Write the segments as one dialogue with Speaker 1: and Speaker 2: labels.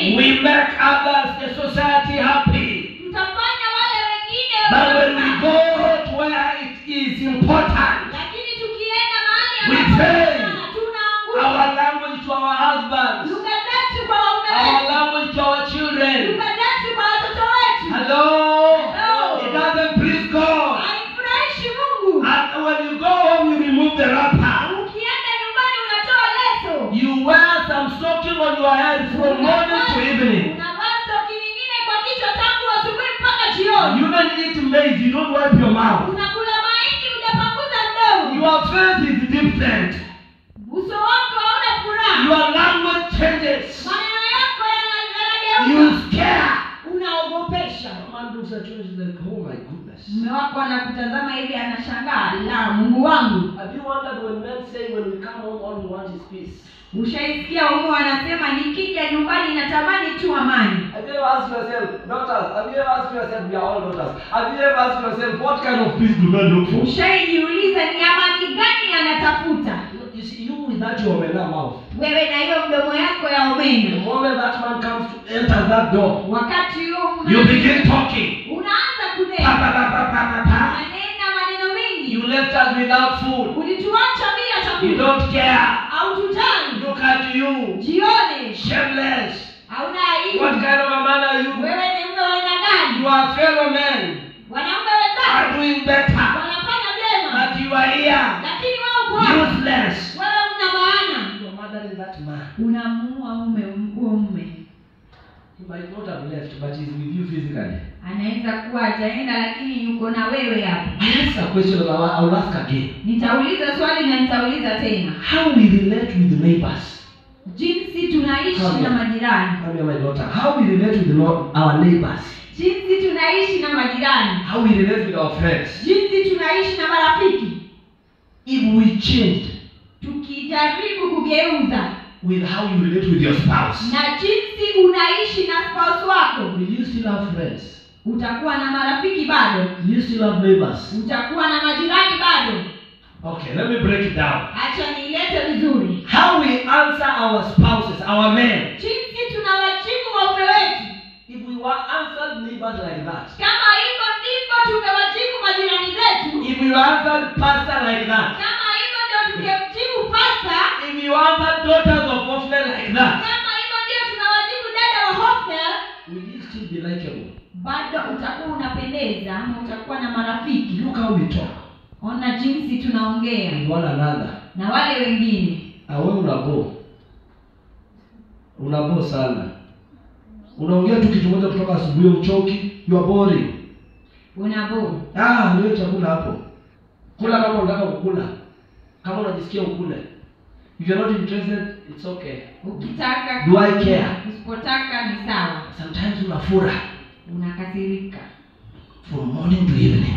Speaker 1: We make others, the society happy.
Speaker 2: Tutafanya wale wengine
Speaker 1: But when we go to where it is important,
Speaker 2: lakini tukienda mahali
Speaker 1: we fail.
Speaker 2: tunaanguka.
Speaker 1: Our language to our husbands,
Speaker 2: Lugha zetu kwa waume
Speaker 1: our
Speaker 2: wetu,
Speaker 1: language to our children.
Speaker 2: lugha zetu kwa watoto wetu.
Speaker 1: Hello?
Speaker 2: Hello.
Speaker 1: It doesn't please God.
Speaker 2: Haifurahishi Mungu.
Speaker 1: And when you go home, you remove the wrapper.
Speaker 2: Ukienda nyumbani unatoa leso.
Speaker 1: You wear some stocking on your head from morning to evening.
Speaker 2: Unavaa stoki nyingine kwa kichwa tangu asubuhi mpaka jioni.
Speaker 1: You don't eat maize, you don't wipe your mouth.
Speaker 2: Unakula mahindi hujapanguza mdomo.
Speaker 1: Your face is different.
Speaker 2: Uso wako hauna furaha.
Speaker 1: Your language changes.
Speaker 2: Maneno yako
Speaker 1: You
Speaker 2: yanageuka.
Speaker 1: scare.
Speaker 2: Unaogopesha.
Speaker 1: Man looks at you and is like, oh my goodness.
Speaker 2: Mume wako anakutazama hivi anashangaa, la Mungu wangu.
Speaker 1: Have you wondered when men say when we come home all we want is peace?
Speaker 2: Ushaisikia wao wanasema nikija nyumbani natamani tu amani.
Speaker 1: Have you ever asked yourself, daughters, have you ever asked yourself, we are all daughters, have you ever asked yourself, what kind of peace do men look for?
Speaker 2: Ushajiuliza ni amani gani anatafuta?
Speaker 1: You see, you with that your omena mouth.
Speaker 2: Wewe na hiyo mdomo yako ya
Speaker 1: The
Speaker 2: omena.
Speaker 1: moment that man comes to enter that door,
Speaker 2: Wakati huo
Speaker 1: you begin talking.
Speaker 2: unaanza
Speaker 1: Pa,
Speaker 2: kunena.
Speaker 1: pa, pa, pa, pa, pa, pa.
Speaker 2: Maneno maneno mengi.
Speaker 1: You left us without food.
Speaker 2: Ulituacha bila
Speaker 1: You
Speaker 2: chakula.
Speaker 1: don't care.
Speaker 2: Au tutani.
Speaker 1: Look at you.
Speaker 2: Jione.
Speaker 1: Shameless.
Speaker 2: Hauna aibu.
Speaker 1: What kind of a man are you?
Speaker 2: Wewe ni mume wa aina gani?
Speaker 1: Your fellow men
Speaker 2: Wanaume
Speaker 1: are
Speaker 2: wenzako
Speaker 1: doing better.
Speaker 2: wanafanya vyema.
Speaker 1: But you are here.
Speaker 2: Lakini wewe uko hapa.
Speaker 1: Useless.
Speaker 2: Wewe una maana.
Speaker 1: You are mothering that man.
Speaker 2: Unamuua mume.
Speaker 1: He might not have left, but he's with you physically.
Speaker 2: Anaweza kuwa hajaenda lakini yuko na wewe hapo.
Speaker 1: I asked a question, I'll ask again.
Speaker 2: Nitauliza swali na nitauliza tena.
Speaker 1: How we relate with the neighbors?
Speaker 2: Jinsi tunaishi na majirani.
Speaker 1: Come here, my daughter. How we relate with our neighbors?
Speaker 2: Jinsi tunaishi na majirani.
Speaker 1: How we relate with our friends?
Speaker 2: Jinsi tunaishi na marafiki.
Speaker 1: If we changed
Speaker 2: Tukijaribu kugeuza
Speaker 1: with how you relate with your spouse,
Speaker 2: na jinsi unaishi na spouse wako,
Speaker 1: will you still have friends?
Speaker 2: utakuwa na marafiki bado.
Speaker 1: Will you still have neighbors?
Speaker 2: Utakuwa na majirani bado.
Speaker 1: Okay, let me break it down.
Speaker 2: Acha niilete vizuri.
Speaker 1: How we answer our spouses, our men.
Speaker 2: Jinsi tunawajibu waume wetu.
Speaker 1: If we were answered neighbors like that.
Speaker 2: Kama hivyo ndivyo tungewajibu majirani zetu.
Speaker 1: If we were answered pastor like that.
Speaker 2: Kama hivyo ndio tungemjibu pasta.
Speaker 1: If you answered daughters of Ophel like that.
Speaker 2: Kama hivyo ndio tunawajibu dada wa Hofel.
Speaker 1: Will you still be likable?
Speaker 2: Bado utakuwa unapendeza ama utakuwa na marafiki.
Speaker 1: Look how we talk.
Speaker 2: Ona jinsi tunaongea
Speaker 1: With one another.
Speaker 2: na wale wengine.
Speaker 1: Wewe unabo sana. Unaongea tu kitu moja kutoka asubuhi uchoki, you are boring.
Speaker 2: Unabo.
Speaker 1: Ndio chakula hapo. Kula kama unataka kukula. Kama unajisikia ukule. If you are not interested, it's okay.
Speaker 2: Ukitaka
Speaker 1: Do I care?
Speaker 2: usipotaka ni sawa.
Speaker 1: Sometimes unafura
Speaker 2: Unakasirika
Speaker 1: from morning to evening.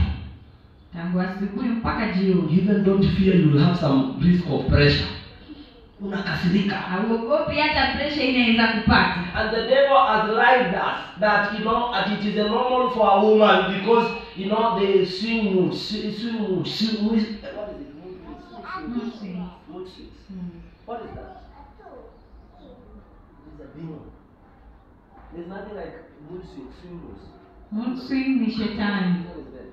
Speaker 2: tangu asubuhi mpaka jioni.
Speaker 1: Even don't fear you will have some risk of pressure. Unakasirika.
Speaker 2: Hauogopi hata pressure inaweza kupata.
Speaker 1: And the devil has lied us that that it is a normal for a woman because they swing mood. What is it? Mood swings. What is that? It's a demon. There's nothing like mood swing.
Speaker 2: Mood swing ni shetani.
Speaker 1: What is that?